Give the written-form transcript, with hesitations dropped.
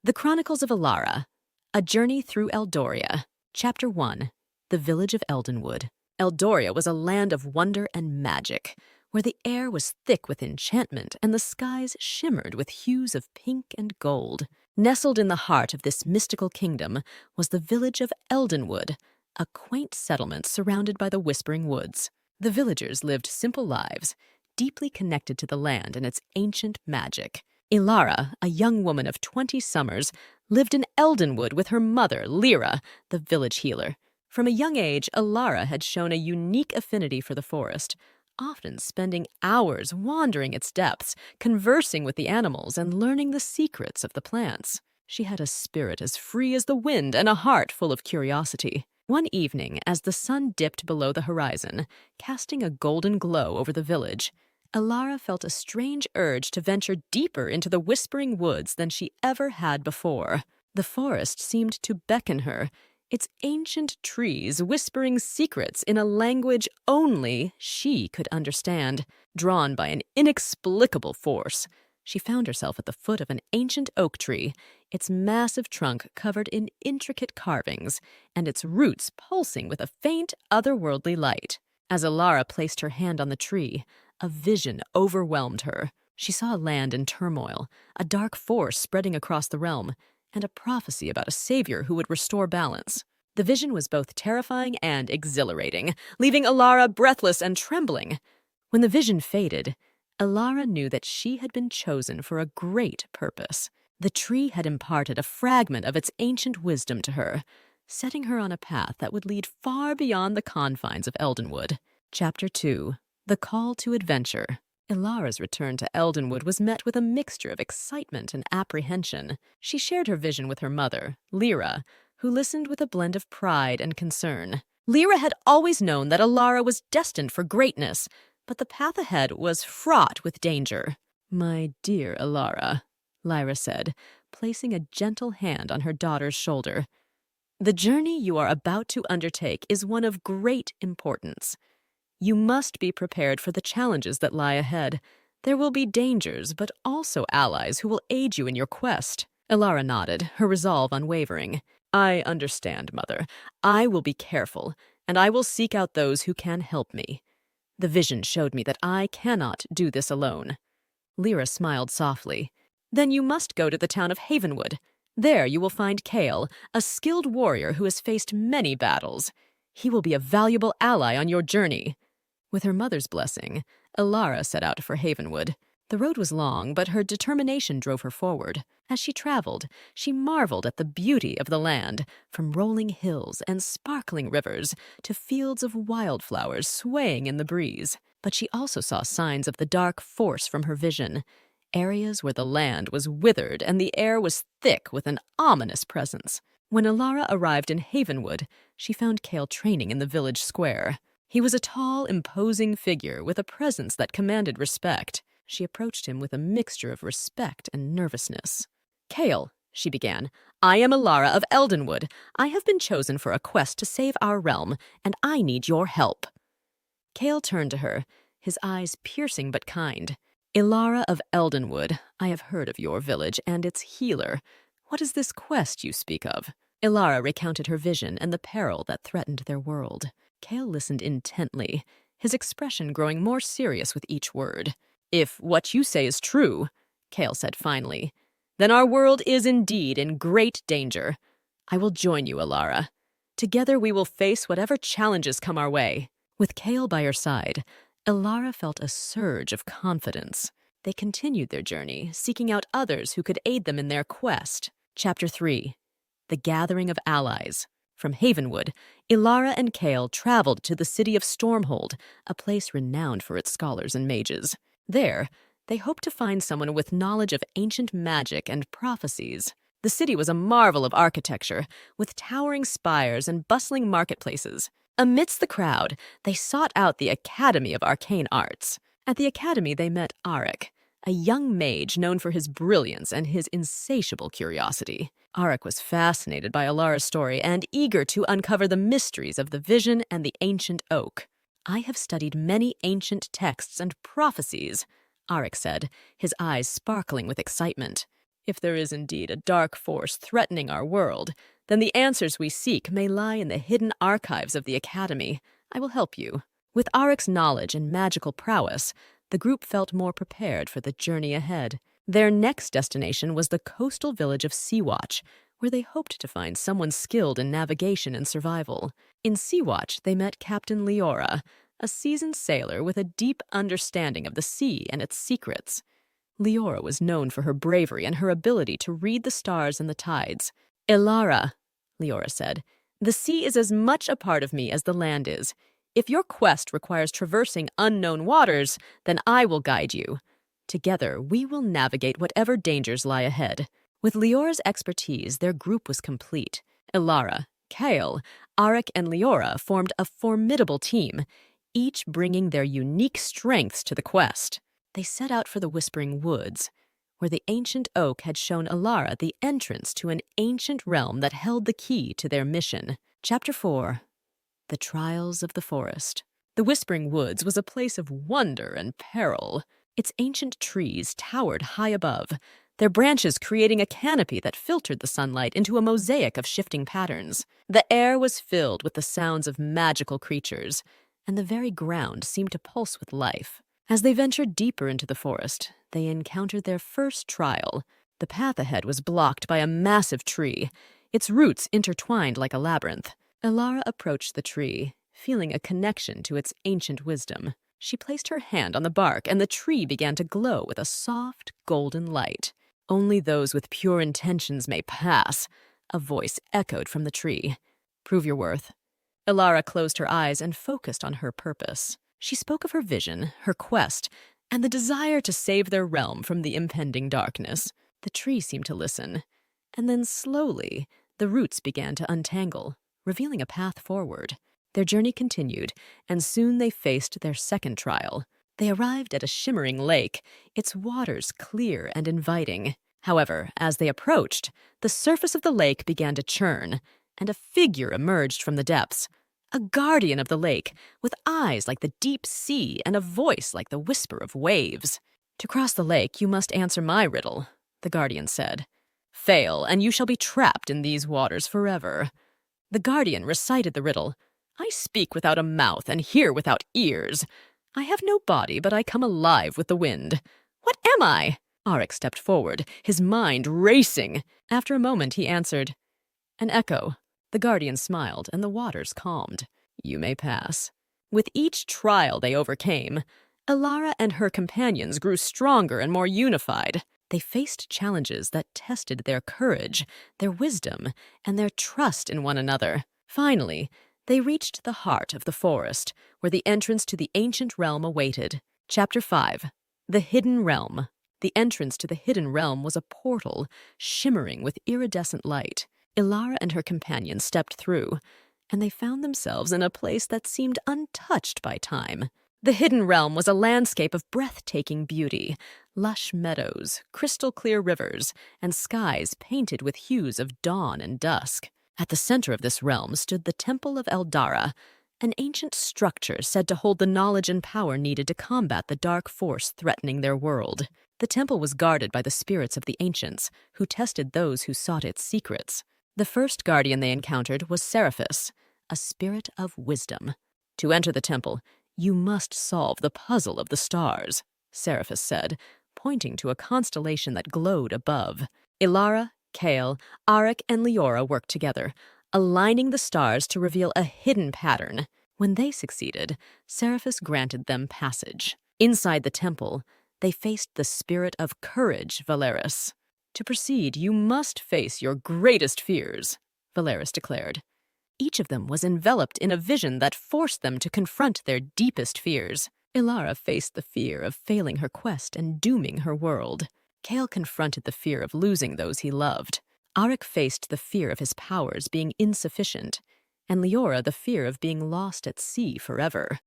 The Chronicles of Alara, A Journey Through Eldoria. Chapter 1. The Village of Eldenwood. Eldoria was a land of wonder and magic, where the air was thick with enchantment and the skies shimmered with hues of pink and gold. Nestled in the heart of this mystical kingdom was the village of Eldenwood, a quaint settlement surrounded by the Whispering Woods. The villagers lived simple lives, deeply connected to the land and its ancient magic. Ilara, a young woman of 20 summers, lived in Eldenwood with her mother, Lyra, the village healer. From a young age, Ilara had shown a unique affinity for the forest, often spending hours wandering its depths, conversing with the animals, and learning the secrets of the plants. She had a spirit as free as the wind and a heart full of curiosity. One evening, as the sun dipped below the horizon, casting a golden glow over the village, Ilara felt a strange urge to venture deeper into the Whispering Woods than she ever had before. The forest seemed to beckon her, its ancient trees whispering secrets in a language only she could understand. Drawn by an inexplicable force, she found herself at the foot of an ancient oak tree, its massive trunk covered in intricate carvings, and its roots pulsing with a faint, otherworldly light. As Ilara placed her hand on the tree, a vision overwhelmed her. She saw a land in turmoil, a dark force spreading across the realm, and a prophecy about a savior who would restore balance. The vision was both terrifying and exhilarating, leaving Ilara breathless and trembling. When the vision faded, Ilara knew that she had been chosen for a great purpose. The tree had imparted a fragment of its ancient wisdom to her, setting her on a path that would lead far beyond the confines of Eldenwood. Chapter 2. The Call to Adventure. Ilara's return to Eldenwood was met with a mixture of excitement and apprehension. She shared her vision with her mother, Lyra, who listened with a blend of pride and concern. Lyra had always known that Ilara was destined for greatness, but the path ahead was fraught with danger. "My dear Ilara," Lyra said, placing a gentle hand on her daughter's shoulder, "the journey you are about to undertake is one of great importance. You must be prepared for the challenges that lie ahead. There will be dangers, but also allies who will aid you in your quest." Ilara nodded, her resolve unwavering. "I understand, Mother. I will be careful, and I will seek out those who can help me. The vision showed me that I cannot do this alone." Lyra smiled softly. "Then you must go to the town of Havenwood. There you will find Kale, a skilled warrior who has faced many battles. He will be a valuable ally on your journey." With her mother's blessing, Ilara set out for Havenwood. The road was long, but her determination drove her forward. As she traveled, she marveled at the beauty of the land, from rolling hills and sparkling rivers to fields of wildflowers swaying in the breeze. But she also saw signs of the dark force from her vision, areas where the land was withered and the air was thick with an ominous presence. When Ilara arrived in Havenwood, she found Kale training in the village square. He was a tall, imposing figure with a presence that commanded respect. She approached him with a mixture of respect and nervousness. "Kale," she began, "I am Ilara of Eldenwood. I have been chosen for a quest to save our realm, and I need your help." Kale turned to her, his eyes piercing but kind. "Ilara of Eldenwood, I have heard of your village and its healer. What is this quest you speak of?" Ilara recounted her vision and the peril that threatened their world. Kale listened intently, his expression growing more serious with each word. "If what you say is true," Kale said finally, "then our world is indeed in great danger. I will join you, Ilara. Together we will face whatever challenges come our way." With Kale by her side, Ilara felt a surge of confidence. They continued their journey, seeking out others who could aid them in their quest. Chapter 3. The Gathering of Allies. From Havenwood, Ilara and Kale traveled to the city of Stormhold, a place renowned for its scholars and mages. There, they hoped to find someone with knowledge of ancient magic and prophecies. The city was a marvel of architecture, with towering spires and bustling marketplaces. Amidst the crowd, they sought out the Academy of Arcane Arts. At the academy, they met Arik, a young mage known for his brilliance and his insatiable curiosity. Arik was fascinated by Ilara's story and eager to uncover the mysteries of the vision and the ancient oak. "I have studied many ancient texts and prophecies," Arik said, his eyes sparkling with excitement. If there is indeed a dark force threatening our world, then the answers we seek may lie in the hidden archives of the Academy. I will help you. With Arik's knowledge and magical prowess, the group felt more prepared for the journey ahead. Their next destination was the coastal village of Sea-Watch, where they hoped to find someone skilled in navigation and survival. In Sea-Watch, they met Captain Leora, a seasoned sailor with a deep understanding of the sea and its secrets. Leora was known for her bravery and her ability to read the stars and the tides. "Ilara," Leora said, "the sea is as much a part of me as the land is. If your quest requires traversing unknown waters, then I will guide you. Together, we will navigate whatever dangers lie ahead." With Leora's expertise, their group was complete. Ilara, Kale, Arik, and Leora formed a formidable team, each bringing their unique strengths to the quest. They set out for the Whispering Woods, where the ancient oak had shown Ilara the entrance to an ancient realm that held the key to their mission. Chapter 4. The Trials of the Forest. The Whispering Woods was a place of wonder and peril. Its ancient trees towered high above, their branches creating a canopy that filtered the sunlight into a mosaic of shifting patterns. The air was filled with the sounds of magical creatures, and the very ground seemed to pulse with life. As they ventured deeper into the forest, they encountered their first trial. The path ahead was blocked by a massive tree, its roots intertwined like a labyrinth. Ilara approached the tree, feeling a connection to its ancient wisdom. She placed her hand on the bark, and the tree began to glow with a soft, golden light. "Only those with pure intentions may pass," a voice echoed from the tree. "Prove your worth." Ilara closed her eyes and focused on her purpose. She spoke of her vision, her quest, and the desire to save their realm from the impending darkness. The tree seemed to listen, and then slowly, the roots began to untangle, revealing a path forward. Their journey continued, and soon they faced their second trial. They arrived at a shimmering lake, its waters clear and inviting. However, as they approached, the surface of the lake began to churn, and a figure emerged from the depths. A guardian of the lake, with eyes like the deep sea and a voice like the whisper of waves. "To cross the lake, you must answer my riddle," the guardian said. "Fail, and you shall be trapped in these waters forever." The guardian recited the riddle. "I speak without a mouth and hear without ears. I have no body, but I come alive with the wind. What am I?" Arik stepped forward, his mind racing. After a moment, he answered, "An echo." The guardian smiled, and the waters calmed. "You may pass." With each trial they overcame, Ilara and her companions grew stronger and more unified. They faced challenges that tested their courage, their wisdom, and their trust in one another. Finally, they reached the heart of the forest, where the entrance to the ancient realm awaited. Chapter 5. The Hidden Realm. The entrance to the hidden realm was a portal, shimmering with iridescent light. Ilara and her companions stepped through, and they found themselves in a place that seemed untouched by time. The hidden realm was a landscape of breathtaking beauty, lush meadows, crystal-clear rivers, and skies painted with hues of dawn and dusk. At the center of this realm stood the Temple of Eldara, an ancient structure said to hold the knowledge and power needed to combat the dark force threatening their world. The temple was guarded by the spirits of the ancients, who tested those who sought its secrets. The first guardian they encountered was Seraphis, a spirit of wisdom. "To enter the temple, you must solve the puzzle of the stars," Seraphis said, pointing to a constellation that glowed above. Ilara, Kale, Arik, and Leora worked together, aligning the stars to reveal a hidden pattern. When they succeeded, Seraphis granted them passage. Inside the temple, they faced the spirit of courage, Valeris. "To proceed, you must face your greatest fears," Valeris declared. Each of them was enveloped in a vision that forced them to confront their deepest fears. Ilara faced the fear of failing her quest and dooming her world. Kale confronted the fear of losing those he loved. Arik faced the fear of his powers being insufficient, and Leora the fear of being lost at sea forever.